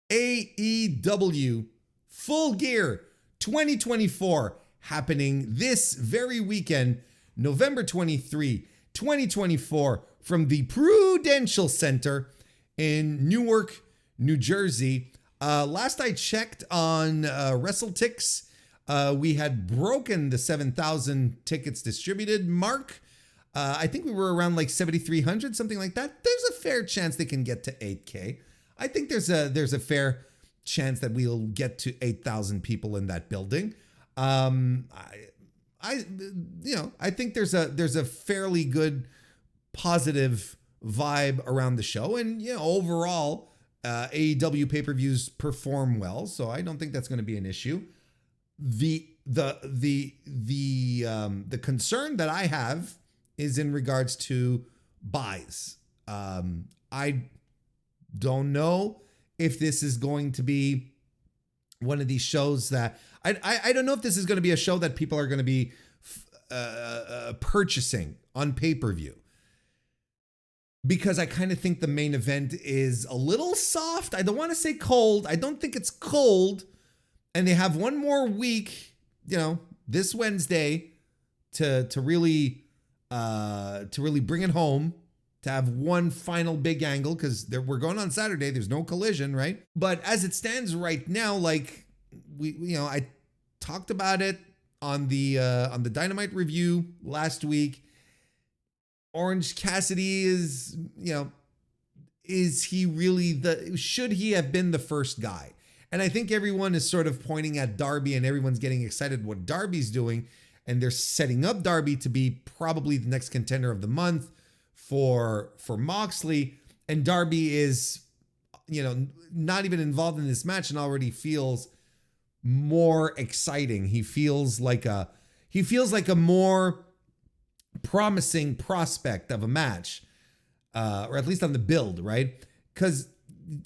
AEW Full Gear 2024 happening this very weekend, November 23, 2024, from the Prudential Center in Newark, New Jersey. Last I checked on WrestleTix, we had broken the 7,000 tickets distributed mark. I think we were around like 7,300, something like that. There's a fair chance they can get to 8K. I think there's a fair chance that we'll get to 8,000 people in that building. I think there's a fairly good positive vibe around the show, and overall, AEW pay-per-views perform well, so I don't think that's going to be an issue. The concern that I have is in regards to buys. I don't know if this is going to be one of these shows that I don't know if this is going to be a show that people are going to be purchasing on pay-per-view, because I kind of think the main event is a little soft. I don't want to say cold. I don't think it's cold, and they have one more week, this Wednesday to really bring it home, to have one final big angle, because we're going on Saturday. There's no collision, right? But as it stands right now, like I talked about it on the Dynamite review last week. Orange Cassidy is he really should he have been the first guy? And I think everyone is sort of pointing at Darby, and everyone's getting excited what Darby's doing, and they're setting up Darby to be probably the next contender of the month for Moxley. And Darby is, not even involved in this match and already feels more exciting. He feels like a more promising prospect of a match, or at least on the build, right? Because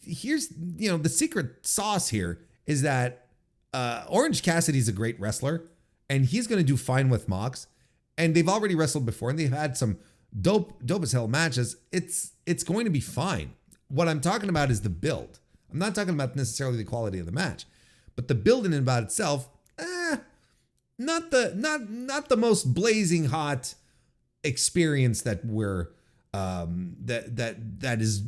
here's, the secret sauce here is that Orange Cassidy's a great wrestler, and he's going to do fine with Mox. And they've already wrestled before, and they've had some dope as hell matches. It's going to be fine. What I'm talking about is the build. I'm not talking about necessarily the quality of the match, but the build in and about itself, not the most blazing hot experience that we're that is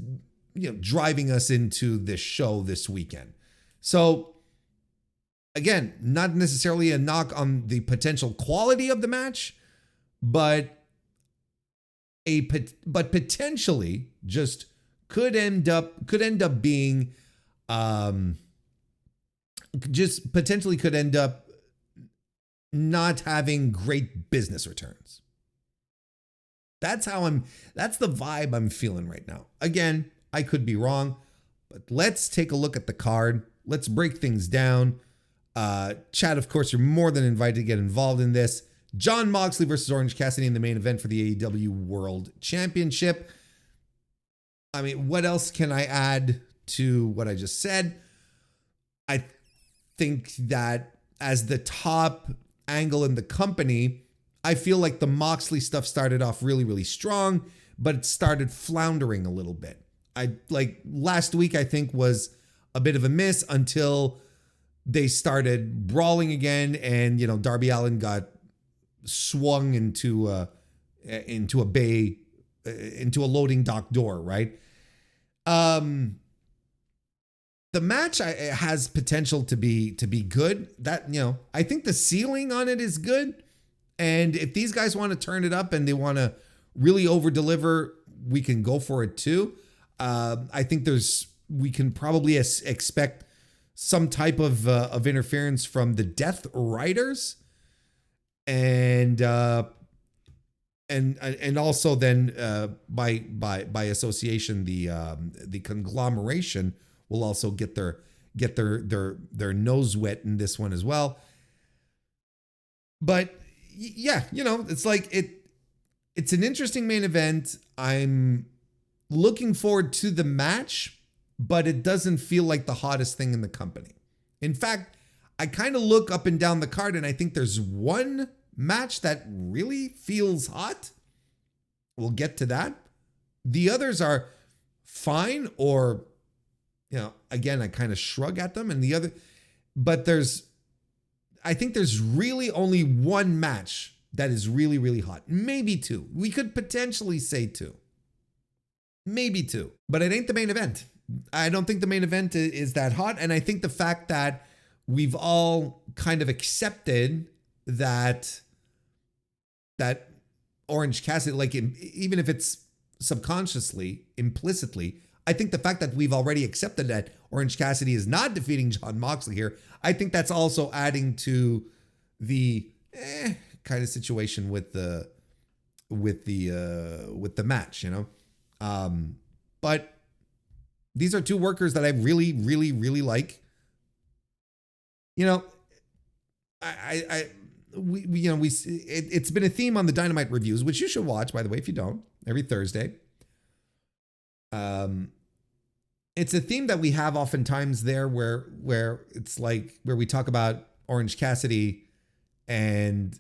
driving us into this show this weekend. So again, not necessarily a knock on the potential quality of the match, but potentially just could end up being just potentially could end up not having great business returns. That's the vibe I'm feeling right now. Again, I could be wrong, but let's take a look at the card. Let's break things down. Chad, of course, you're more than invited to get involved in this. Jon Moxley versus Orange Cassidy in the main event for the AEW World Championship. I mean, what else can I add to what I just said? I think that as the top angle in the company, I feel like the Moxley stuff started off really, really strong, but it started floundering a little bit. Last week, I think, was a bit of a miss until they started brawling again, and Darby Allin got swung into a loading dock door, right? The match has potential to be good. That I think the ceiling on it is good, and if these guys want to turn it up and they want to really over deliver, we can go for it too. I think we can probably expect some type of interference from the Death Riders, and also then by association the conglomeration will also get their nose wet in this one as well. But yeah, it's like it's an interesting main event. I'm looking forward to the match, but it doesn't feel like the hottest thing in the company. In fact, I kind of look up and down the card, and I think there's one match that really feels hot. We'll get to that. The others are fine or again, I kind of shrug at them. And but I think there's really only one match that is really, really hot. Maybe two. We could potentially say two. Maybe two. But it ain't the main event. I don't think the main event is that hot. And I think the fact that we've all kind of accepted that Orange Cassidy, like even if it's subconsciously, implicitly, I think the fact that we've already accepted that Orange Cassidy is not defeating Jon Moxley here, I think that's also adding to the kind of situation with the match, But these are two workers that I really, really, really like. It's been a theme on the Dynamite reviews, which you should watch, by the way, if you don't, every Thursday. It's a theme that we have oftentimes there where it's like where we talk about Orange Cassidy and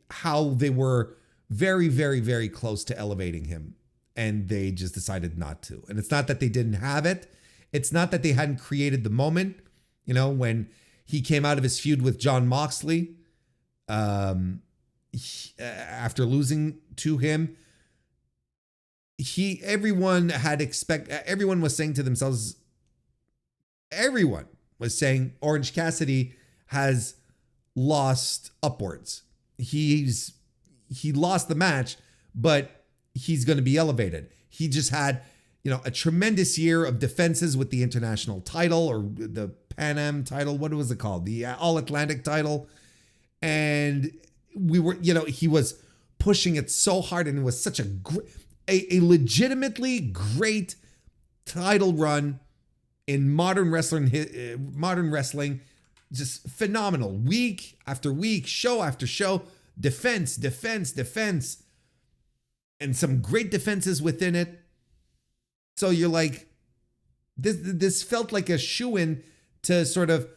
how they were very, very, very close to elevating him. And they just decided not to. And it's not that they didn't have it. It's not that they hadn't created the moment. When he came out of his feud with Jon Moxley, after losing to him, everyone was saying to themselves, everyone was saying Orange Cassidy has lost upwards. He lost the match, but he's going to be elevated. He just had, a tremendous year of defenses with the international title or the Pan Am title. What was it called? The All Atlantic title. And he was pushing it so hard, and it was such a legitimately great title run in modern wrestling. Just phenomenal. Week after week, show after show, defense, and some great defenses within it. So you're like, this felt like a shoo-in to sort of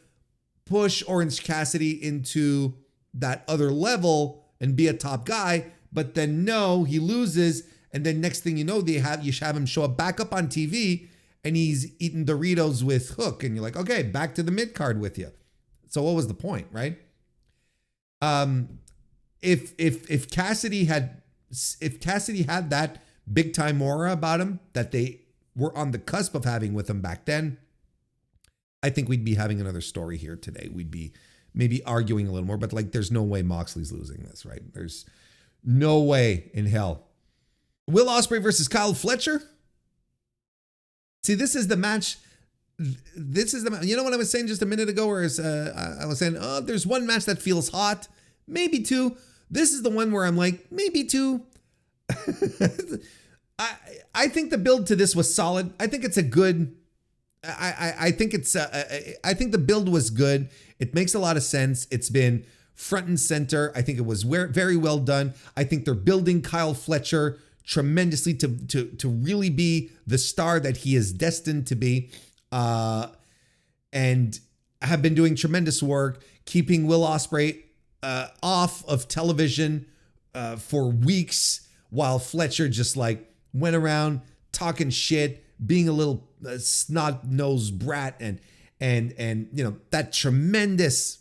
push Orange Cassidy into that other level and be a top guy. But then no, he loses. And then next thing you know, you have him show up back up on TV and he's eating Doritos with Hook. And you're like, okay, back to the mid card with you. So what was the point, right? If Cassidy had that big time aura about him that they were on the cusp of having with him back then, I think we'd be having another story here today. We'd be maybe arguing a little more, but there's no way Moxley's losing this, right? There's no way in hell. Will Ospreay versus Kyle Fletcher. See, this is the match. You know what I was saying just a minute ago, where I was saying, there's one match that feels hot, maybe two. This is the one where I'm like, maybe two. I think the build to this was solid. I think it's a good. I think the build was good. It makes a lot of sense. It's been front and center. I think it was very well done. I think they're building Kyle Fletcher tremendously to really be the star that he is destined to be, and have been doing tremendous work keeping Will Ospreay off of television for weeks, while Fletcher just went around talking shit, being a little snot-nosed brat, and that tremendous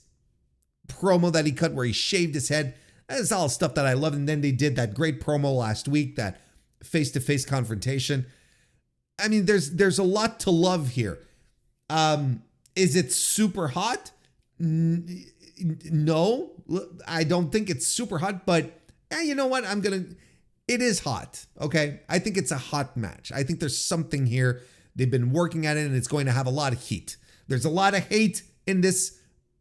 promo that he cut where he shaved his head. That's all stuff that I love. And then they did that great promo last week, that face-to-face confrontation. I mean, there's a lot to love here. Is it super hot? No, I don't think it's super hot, but you know what? It is hot. Okay. I think it's a hot match. I think there's something here. They've been working at it, and it's going to have a lot of heat. There's a lot of hate in this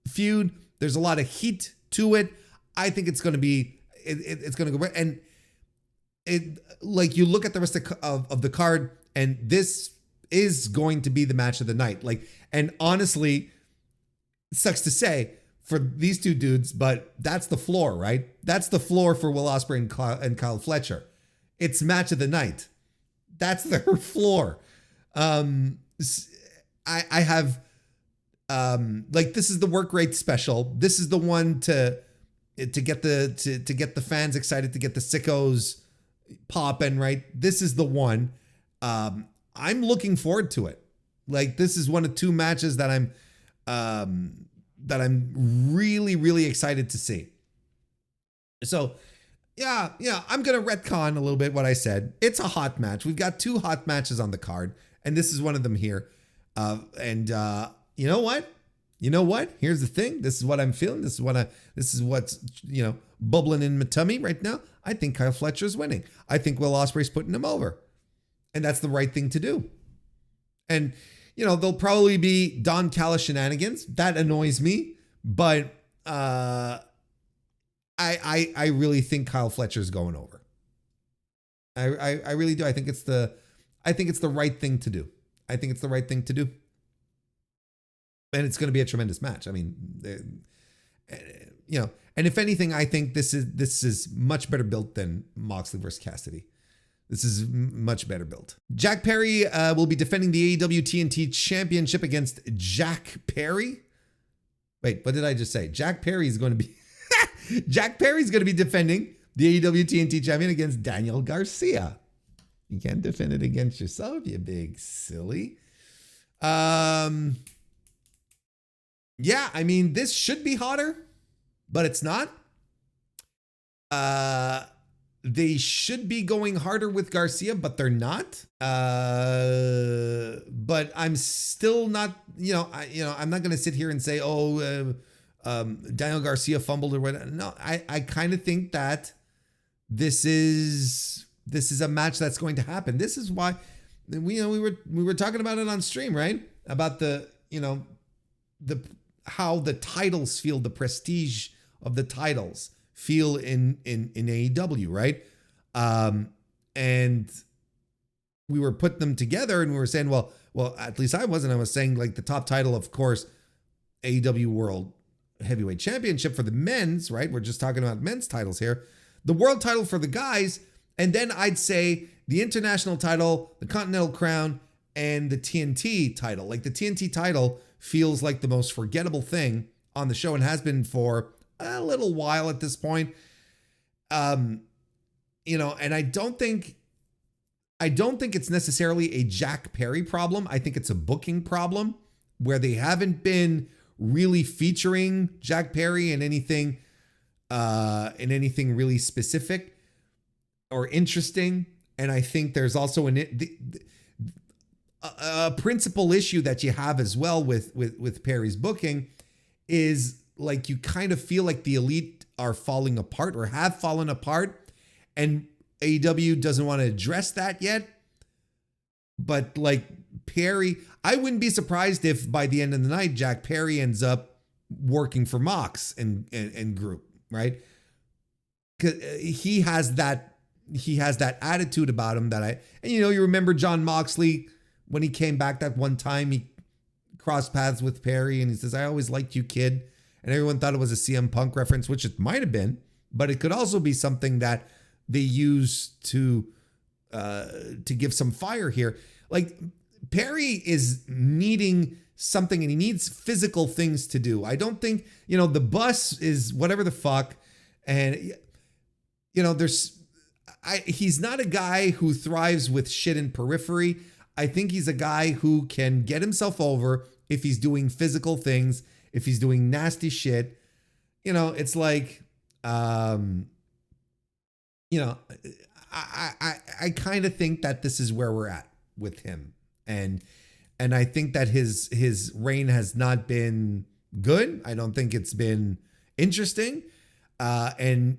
feud. There's a lot of heat to it. I think it's going to be, it's going to go, and you look at the rest of the card, and this is going to be the match of the night. And honestly, it sucks to say for these two dudes, but that's the floor, right? That's the floor for Will Ospreay and Kyle Fletcher. It's match of the night. That's their floor. I have, this is the work rate special. This is the one to get the fans excited, to get the sickos popping, right? This is the one. I'm looking forward to it. Like, this is one of two matches that I'm really, really excited to see. So, yeah, I'm going to retcon a little bit what I said. It's a hot match. We've got two hot matches on the card, and this is one of them here. You know what? Here's the thing. This is what I'm feeling. This is what's, bubbling in my tummy right now. I think Kyle Fletcher's winning. I think Will Ospreay's putting him over. And that's the right thing to do. And, there'll probably be Don Callis shenanigans. That annoys me. But I really think Kyle Fletcher's going over. I really do. I think it's the right thing to do. I think it's the right thing to do. And it's going to be a tremendous match. I mean, and if anything, I think this is much better built than Moxley versus Cassidy. This is much better built. Jack Perry will be defending the AEW TNT Championship against Jack Perry. Wait, what did I just say? Jack Perry is going to be Jack Perry's going to be defending the AEW TNT Champion against Daniel Garcia. You can't defend it against yourself, you big silly. Yeah, I mean, this should be hotter, but it's not. They should be going harder with Garcia, but they're not. But I'm still not, I'm not going to sit here and say, Daniel Garcia fumbled or whatever. No, I kind of think that this is a match that's going to happen. This is why we were talking about it on stream, right? About how the titles feel, the prestige of the titles feel in AEW, right? And we were putting them together and we were saying, well, at least I wasn't. I was saying, like, the top title, of course, AEW World Heavyweight Championship for the men's, right? We're just talking about men's titles here. The world title for the guys. And then I'd say the international title, the Continental Crown, and the TNT title. Like, the TNT title feels like the most forgettable thing on the show and has been for a little while at this point. And I don't think it's necessarily a Jack Perry problem. I think it's a booking problem where they haven't been really featuring Jack Perry in anything really specific or interesting. And I think there's also a principal issue that you have as well with Perry's booking is, like, you kind of feel like the elite are falling apart or have fallen apart, and AEW doesn't want to address that yet. But, like, Perry, I wouldn't be surprised if by the end of the night Jack Perry ends up working for Mox and group, right? Because he has that attitude about him that you remember John Moxley when he came back that one time, he crossed paths with Perry and he says, "I always liked you, kid." And everyone thought it was a CM Punk reference, which it might have been, but it could also be something that they use to give some fire here. Like, Perry is needing something and he needs physical things to do. I don't think, the bus is whatever the fuck. And, he's not a guy who thrives with shit in periphery. I think he's a guy who can get himself over if he's doing physical things, if he's doing nasty shit. It's like, I kind of think that this is where we're at with him. And I think that his reign has not been good. I don't think it's been interesting. And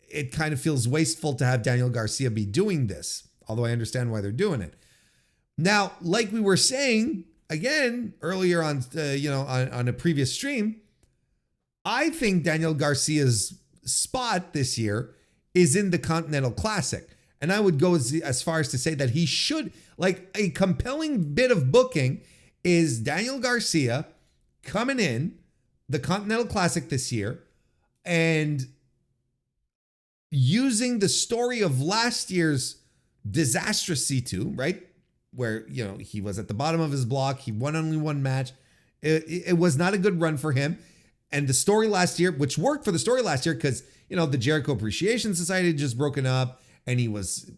it kind of feels wasteful to have Daniel Garcia be doing this, although I understand why they're doing it. Now, like we were saying again earlier on, on a previous stream, I think Daniel Garcia's spot this year is in the Continental Classic. And I would go as far as to say that he should, like, a compelling bit of booking is Daniel Garcia coming in the Continental Classic this year and using the story of last year's disastrous C2, right? Where, he was at the bottom of his block. He won only one match. It was not a good run for him. And the story last year, which worked for the story last year because, the Jericho Appreciation Society had just broken up and he was,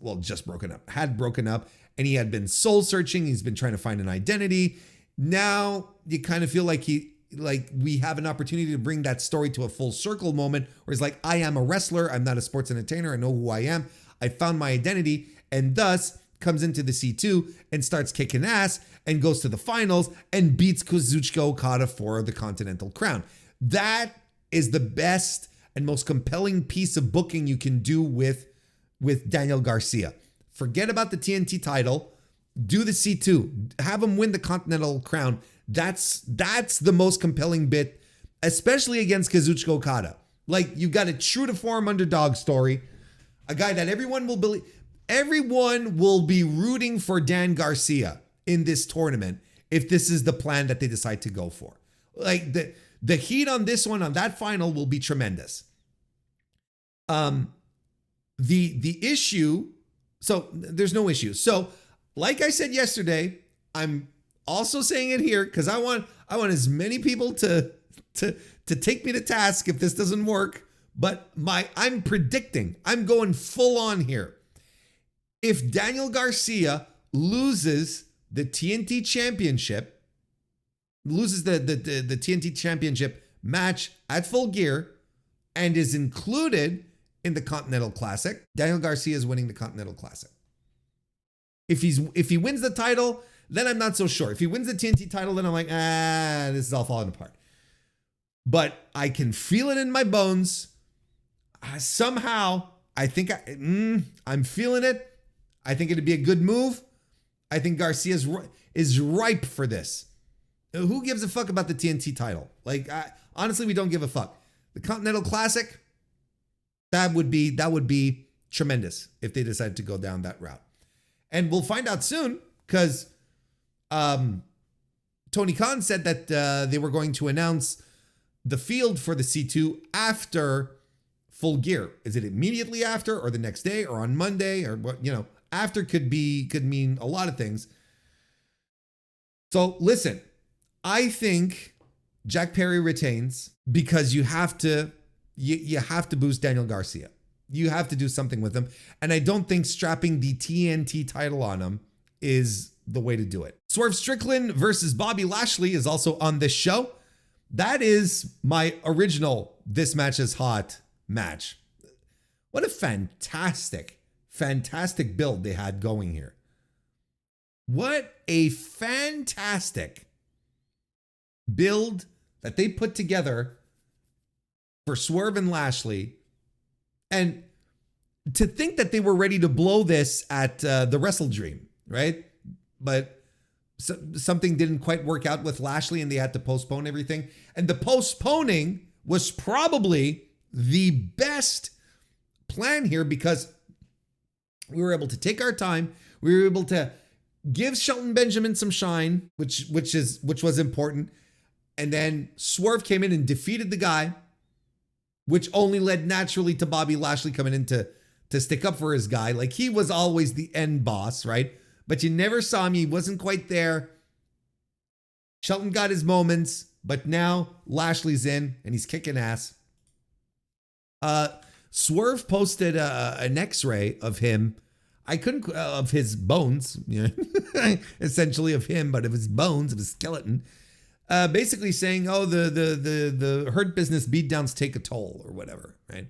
had broken up and he had been soul searching. He's been trying to find an identity. Now you kind of feel like we have an opportunity to bring that story to a full circle moment where he's like, I am a wrestler. I'm not a sports entertainer. I know who I am. I found my identity, and thus comes into the C2 and starts kicking ass and goes to the finals and beats Kazuchika Okada for the Continental Crown. That is the best and most compelling piece of booking you can do with Daniel Garcia. Forget about the TNT title. Do the C2. Have him win the Continental Crown. That's the most compelling bit, especially against Kazuchika Okada. Like, you've got a true to form underdog story, a guy that everyone will believe. Everyone will be rooting for Dan Garcia in this tournament if this is the plan that they decide to go for. Like, the heat on this one, on that final, will be tremendous. The issue, so there's no issue. So, like I said yesterday, I'm also saying it here because I want as many people to take me to task if this doesn't work. But I'm predicting, I'm going full on here. If Daniel Garcia loses the TNT Championship, loses the TNT Championship match at Full Gear, and is included in the Continental Classic, Daniel Garcia is winning the Continental Classic. If he wins the title, then I'm not so sure. If he wins the TNT title, then I'm like, this is all falling apart. But I can feel it in my bones. Somehow, I think I'm feeling it. I think it'd be a good move. I think Garcia is ripe for this. Who gives a fuck about the TNT title? Like, honestly, we don't give a fuck. The Continental Classic, that would be tremendous if they decide to go down that route. And we'll find out soon because Tony Khan said that they were going to announce the field for the C2 after Full Gear. Is it immediately after, or the next day, or on Monday, or what? You know, after could mean a lot of things. So listen, I think Jack Perry retains because you have to boost Daniel Garcia. You have to do something with him. And I don't think strapping the TNT title on him is the way to do it. Swerve Strickland versus Bobby Lashley is also on this show. That is my original This Match is Hot match. What a fantastic build they had going here. What a fantastic build that they put together for Swerve and Lashley. And to think that they were ready to blow this at the Wrestle Dream, right? But something didn't quite work out with Lashley and they had to postpone everything. And the postponing was probably the best plan here because we were able to take our time. We were able to give Shelton Benjamin some shine, which was important. And then Swerve came in and defeated the guy, which only led naturally to Bobby Lashley coming in to stick up for his guy. Like, he was always the end boss, right? But you never saw him. He wasn't quite there. Shelton got his moments, but now Lashley's in and he's kicking ass. Swerve posted an X-ray of him. I couldn't, of his bones, you know, essentially of him, but of his bones, of his skeleton. Basically saying, oh, the Hurt Business beatdowns take a toll or whatever, right?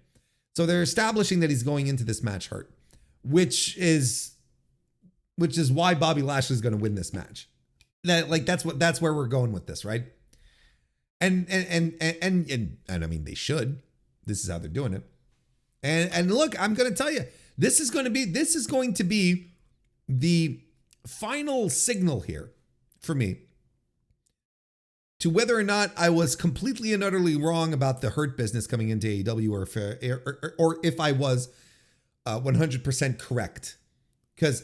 So they're establishing that he's going into this match hurt, which is why Bobby Lashley is going to win this match. That's where we're going with this, right? And I mean, they should. This is how they're doing it. And look, I'm going to tell you, this is going to be the final signal here for me to whether or not I was completely and utterly wrong about the Hurt Business coming into AEW, or if I was 100% correct. Because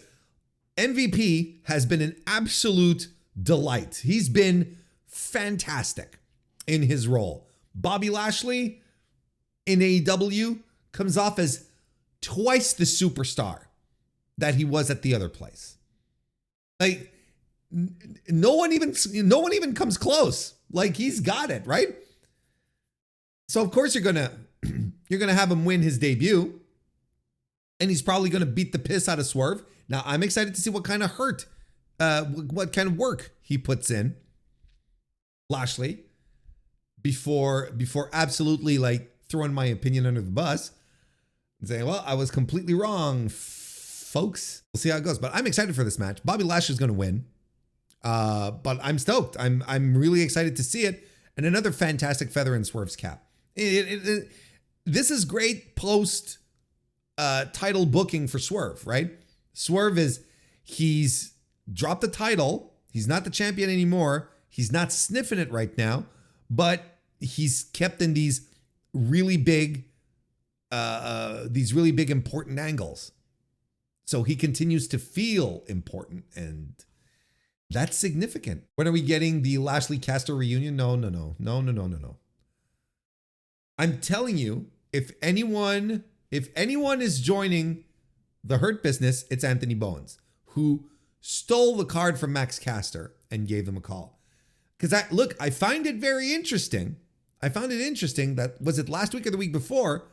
MVP has been an absolute delight. He's been fantastic in his role. Bobby Lashley in AEW comes off as twice the superstar that he was at the other place. Like, no one even comes close. Like, he's got it, right? So of course you're gonna have him win his debut. and he's probably going to beat the piss out of Swerve. Now, I'm excited to see what kind of what kind of work he puts in Lashley before absolutely like throwing my opinion under the bus and saying, well, I was completely wrong, folks. We'll see how it goes, but I'm excited for this match. Bobby Lashley's going to win, but I'm stoked. I'm really excited to see it, and another fantastic feather in Swerve's cap. This is great post title booking for Swerve, right? Swerve he's dropped the title. He's not the champion anymore. He's not sniffing it right now, but he's kept in these really big important angles. So he continues to feel important, and that's significant. When are we getting the Lashley Caster reunion? No. I'm telling you, if anyone is joining the Hurt Business, it's Anthony Bowens, who stole the card from Max Caster and gave them a call. Because I find it very interesting. I found it interesting that, was it last week or the week before,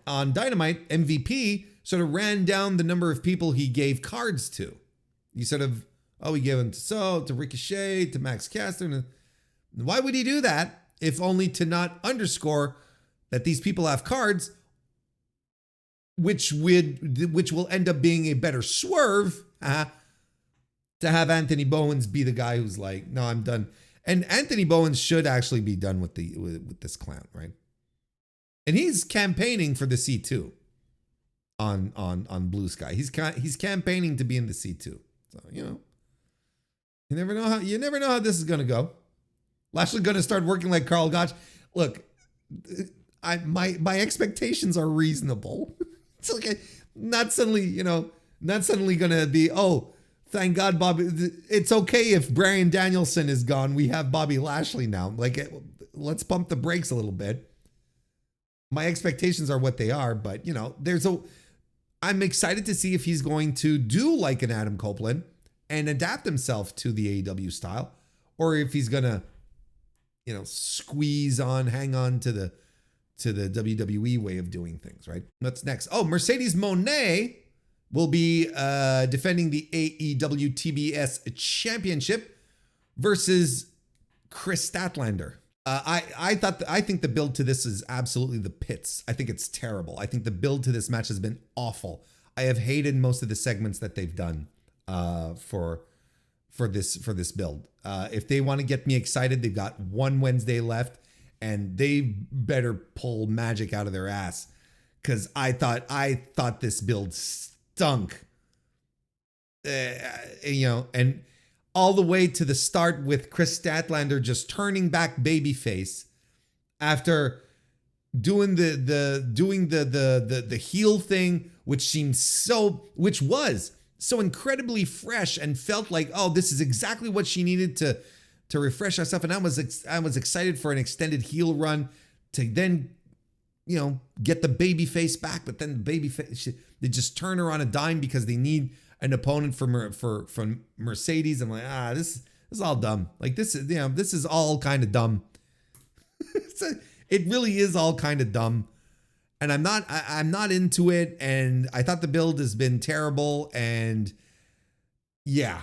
on Dynamite, MVP sort of ran down the number of people he gave cards to. He sort of, he gave them to Ricochet, to Max Caster. Why would he do that if only to not underscore that these people have cards, which will end up being a better Swerve to have Anthony Bowens be the guy who's like, no, I'm done. And Anthony Bowens should actually be done with this clown, right? And he's campaigning for the C2 on Blue Sky. He's campaigning to be in the C2. So, you never know how this is going to go. Lashley going to start working like Karl Gotch. Look, my expectations are reasonable. It's like not suddenly going to be, thank God, Bobby. It's okay if Bryan Danielson is gone. We have Bobby Lashley now. Like, let's pump the brakes a little bit. My expectations are what they are, but I'm excited to see if he's going to do like an Adam Copeland and adapt himself to the AEW style, or if he's gonna, hang on to the WWE way of doing things, right? What's next? Mercedes Moné will be defending the AEW TBS Championship versus Chris Statlander. I think the build to this is absolutely the pits. I think it's terrible. I think the build to this match has been awful. I have hated most of the segments that they've done for this build. If they want to get me excited, they've got one Wednesday left, and they better pull magic out of their ass, because I thought this build stunk. And all the way to the start with Chris Statlander just turning back babyface after doing the heel thing, which was so incredibly fresh and felt like, this is exactly what she needed to refresh herself. And I was excited for an extended heel run to then, get the babyface back, but then they just turn her on a dime because they need an opponent for Mercedes. I'm like, this is all dumb. Like, this is all kind of dumb. It really is all kind of dumb, and I'm not into it. And I thought the build has been terrible. And yeah,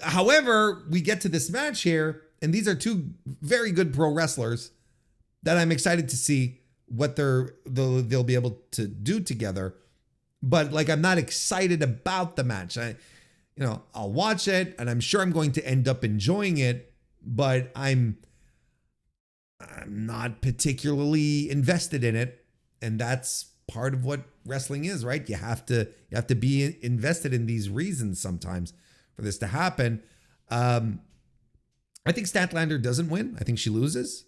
however, we get to this match here, and these are two very good pro wrestlers that I'm excited to see what they'll be able to do together. But like, I'm not excited about the match. I'll watch it, and I'm sure I'm going to end up enjoying it, but I'm not particularly invested in it. And that's part of what wrestling is, right? You have to be invested in these reasons sometimes for this to happen. I think Statlander doesn't win. I think she loses.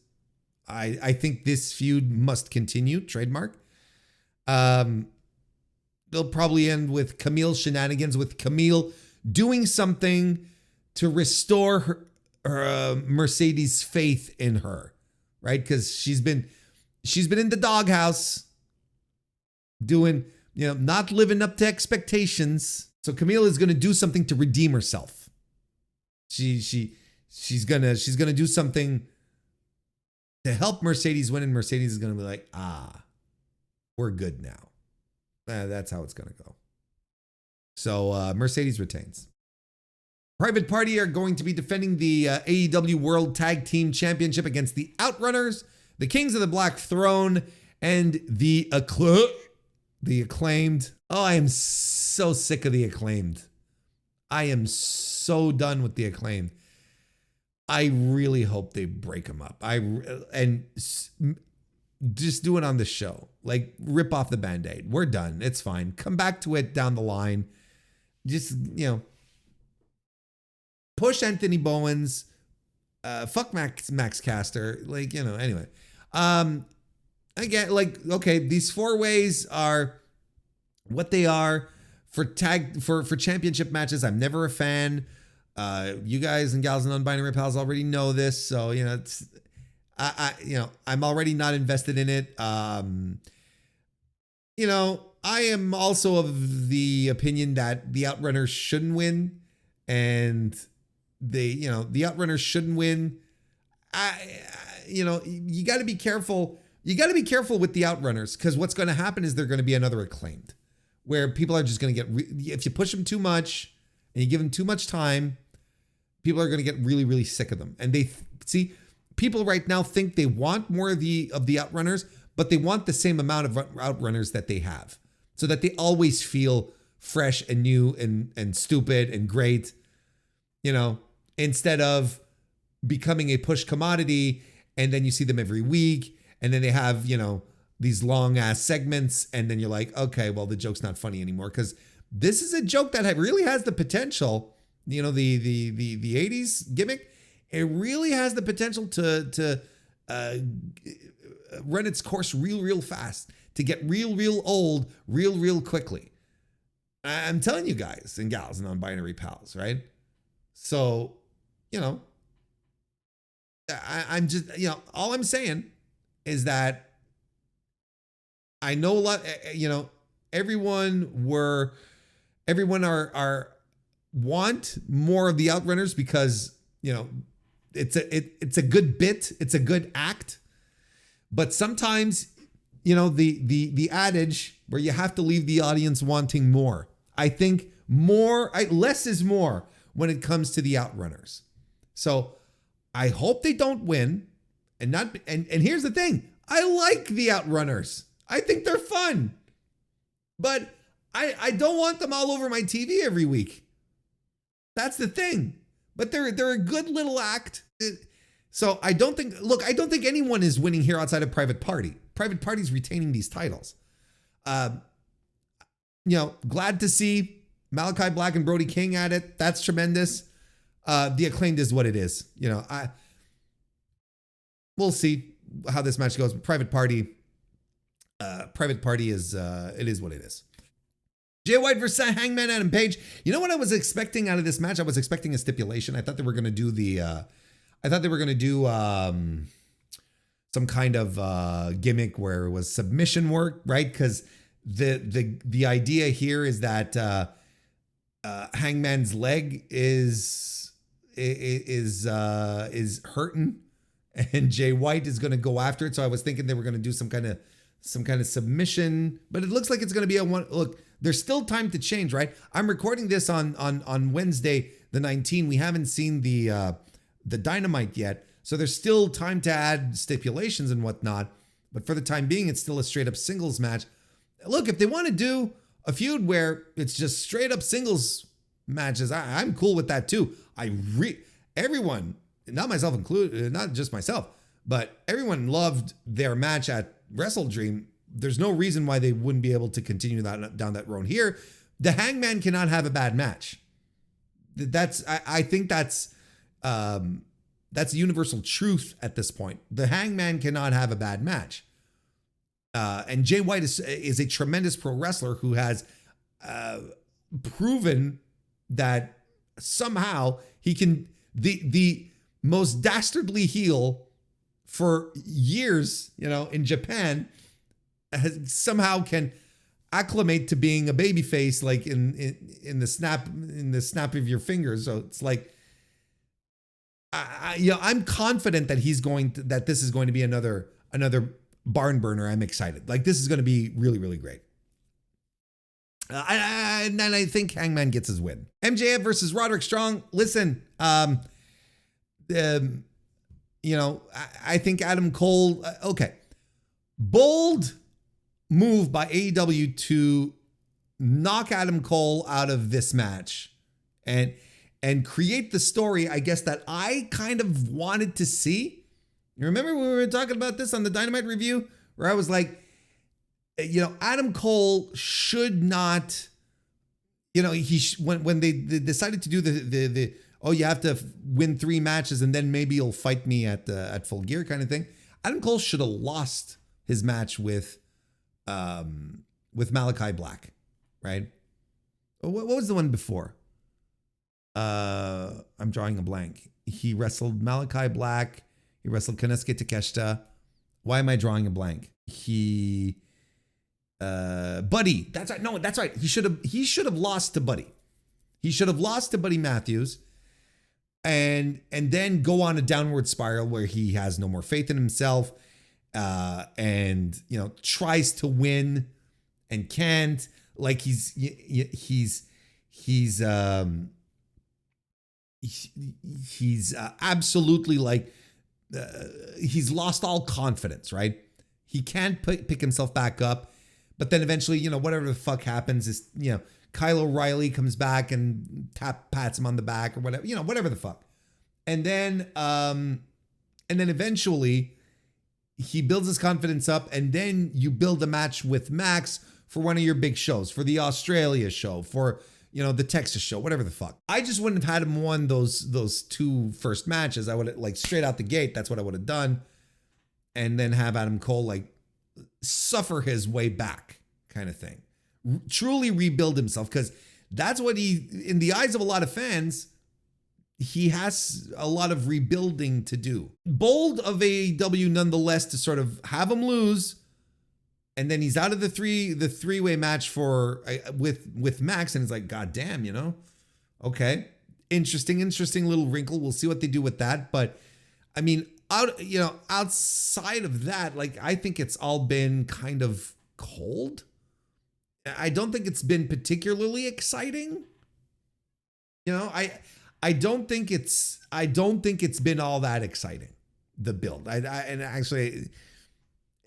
I think this feud must continue, trademark. They'll probably end with Camille shenanigans, with Camille doing something to restore her Mercedes' faith in her, right? Because she's been in the doghouse, doing, not living up to expectations. So Camille is going to do something to redeem herself. She's gonna do something to help Mercedes win, and Mercedes is gonna be like, we're good now. That's how it's going to go. So Mercedes retains. Private Party are going to be defending the AEW World Tag Team Championship against the Outrunners, the Kings of the Black Throne, and the Acclaimed. Oh, I am so sick of the Acclaimed. I am so done with the Acclaimed. I really hope they break them up. Just do it on the show. Like, rip off the Band-Aid. We're done. It's fine. Come back to it down the line. Just, push Anthony Bowens. Fuck Max Caster. Like, anyway. Again, like, okay, these 4 ways are what they are for championship matches. I'm never a fan. You guys and gals and non-binary pals already know this, so it's I'm already not invested in it. I am also of the opinion that the Outrunners shouldn't win, and the Outrunners shouldn't win. You got to be careful. You got to be careful with the Outrunners, because what's going to happen is they're going to be another Acclaimed, where people are just going to get, if you push them too much and you give them too much time, people are going to get really, really sick of them. And they see, people right now think they want more of the Outrunners, but they want the same amount of Outrunners that they have, so that they always feel fresh and new and stupid and great, instead of becoming a push commodity. And then you see them every week, and then they have, these long ass segments. And then you're like, okay, well, the joke's not funny anymore, because this is a joke that really has the potential, the 80s gimmick. It really has the potential to run its course real fast, to get real old real quickly. I'm telling you guys and gals and non-binary pals, right? So, I'm just, all I'm saying is that I know a lot, everyone are want more of the Outrunners, because, it's a good bit. It's a good act. But sometimes, the adage where you have to leave the audience wanting more. I think less is more when it comes to the Outrunners. So I hope they don't win. And here's the thing. I like the Outrunners. I think they're fun. But I don't want them all over my TV every week. That's the thing. But they're a good little act. So I don't think anyone is winning here outside of Private Party. Private Party's retaining these titles. Glad to see Malachi Black and Brody King at it. That's tremendous. The Acclaimed is what it is. We'll see how this match goes. Private Party is it is what it is. Jay White versus Hangman Adam Page. You know what I was expecting out of this match? I was expecting a stipulation. I thought they were going to do some kind of gimmick where it was submission work, right? Because the idea here is that Hangman's leg is hurting, and Jay White is going to go after it. So I was thinking they were going to do some kind of submission, but it looks like it's going to be a one. Look, there's still time to change, right? I'm recording this on Wednesday, the 19th. We haven't seen the Dynamite yet, so there's still time to add stipulations and whatnot. But for the time being, it's still a straight up singles match. Look, if they want to do a feud where it's just straight up singles matches, I'm cool with that too. Everyone, not myself included, not just myself, but everyone loved their match at Wrestle Dream. There's no reason why they wouldn't be able to continue down that road here. The Hangman cannot have a bad match. I think that's universal truth at this point. The Hangman cannot have a bad match. And Jay White is a tremendous pro wrestler who has proven that somehow he can, the most dastardly heel for years, in Japan, somehow can acclimate to being a babyface, like in the snap of your fingers. So it's like, I'm confident that that this is going to be another barn burner. I'm excited. Like, this is going to be really, really great. And I think Hangman gets his win. MJF versus Roderick Strong. Listen, I think Adam Cole, okay. Bold move by AEW to knock Adam Cole out of this match and create the story, I guess, that I kind of wanted to see. You remember when we were talking about this on the Dynamite review, where I was like, Adam Cole should not, when they decided to do the you have to win 3 matches and then maybe you'll fight me at Full Gear kind of thing. Adam Cole should have lost his match with Malachi Black, right? What was the one before? I'm drawing a blank. He wrestled Malachi Black. He wrestled Konosuke Takeshita. Why am I drawing a blank? Buddy. That's right. No, that's right. He should have lost to Buddy. He should have lost to Buddy Matthews and then go on a downward spiral where he has no more faith in himself and tries to win and can't. Like he's absolutely like he's lost all confidence, right? He can't pick himself back up. But then eventually, whatever the fuck happens is, Kyle O'Reilly comes back and pats him on the back or whatever, whatever the fuck. And then eventually he builds his confidence up, and then you build a match with Max for one of your big shows, for the Australia show, for, the Texas show, whatever the fuck. I just wouldn't have had him won those 2 first matches. I would have, like, straight out the gate, that's what I would have done. And then have Adam Cole, like, suffer his way back kind of thing. Truly rebuild himself, because that's what he, in the eyes of a lot of fans, he has a lot of rebuilding to do. Bold of AEW nonetheless to sort of have him lose, and then he's out of the three-way match for with Max, and it's like, God damn, okay, interesting little wrinkle. We'll see what they do with that. But I mean, outside of that, like, I think it's all been kind of cold. I don't think it's been particularly exciting. I don't think it's been all that exciting, the build. And actually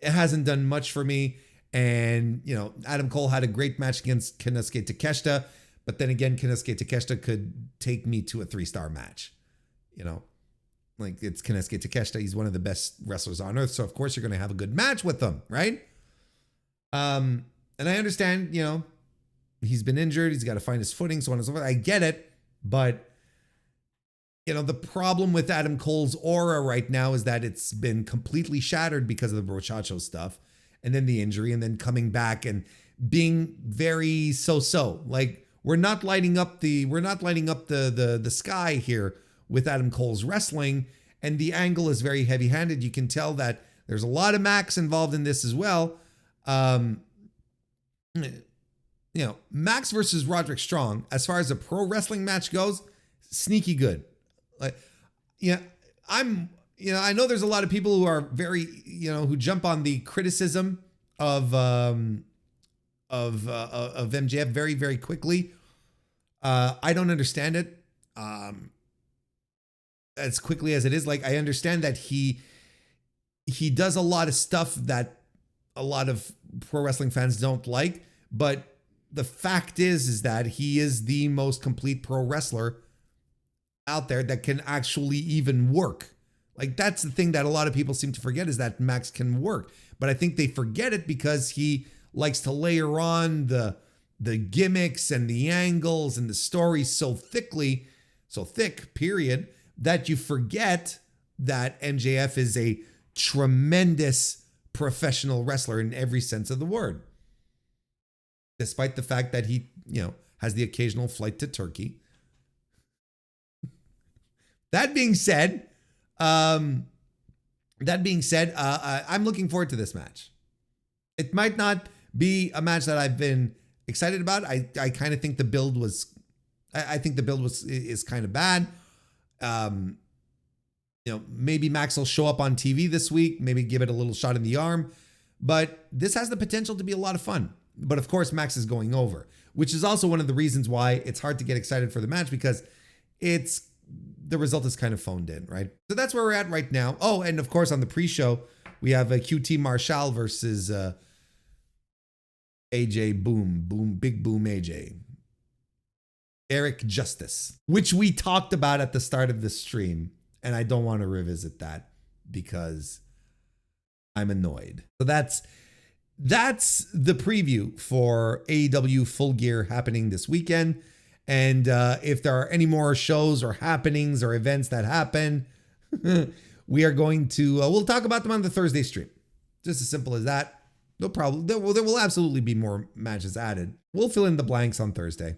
it hasn't done much for me. And, Adam Cole had a great match against Konosuke Takeshita, but then again, Konosuke Takeshita could take me to a 3-star match, Like, it's Konosuke Takeshita. He's one of the best wrestlers on earth. So of course you're going to have a good match with him, right? And I understand, he's been injured. He's got to find his footing, so on and so forth. I get it. But, the problem with Adam Cole's aura right now is that it's been completely shattered because of the Brochacho stuff, and then the injury, and then coming back and being very so-so. Like, we're not lighting up the sky here with Adam Cole's wrestling, and the angle is very heavy-handed. You can tell that there's a lot of Max involved in this as well. Max versus Roderick Strong, as far as a pro wrestling match goes, sneaky good. Like, I know there's a lot of people who are very, who jump on the criticism of MJF very, very quickly. I don't understand it. As quickly as it is, like, I understand that he does a lot of stuff that a lot of pro wrestling fans don't like, but the fact is that he is the most complete pro wrestler out there that can actually even work. Like, that's the thing that a lot of people seem to forget, is that Max can work. But I think they forget it because he likes to layer on the gimmicks and the angles and the stories so thick, period, that you forget that MJF is a tremendous professional wrestler in every sense of the word. Despite the fact that he, has the occasional flight to Turkey. That being said, I'm looking forward to this match. It might not be a match that I've been excited about. I kind of think the build was, is kind of bad. Maybe Max will show up on TV this week, maybe give it a little shot in the arm, but this has the potential to be a lot of fun. But of course, Max is going over, which is also one of the reasons why it's hard to get excited for the match, because the result is kind of phoned in, right? So that's where we're at right now. Oh, and of course on the pre-show, we have a QT Marshall versus AJ Big Boom AJ. Eric Justice, which we talked about at the start of the stream, and I don't want to revisit that because I'm annoyed. So that's the preview for AEW Full Gear happening this weekend. And if there are any more shows or happenings or events that happen, we are going to, we'll talk about them on the Thursday stream. Just as simple as that. There will absolutely be more matches added. We'll fill in the blanks on Thursday.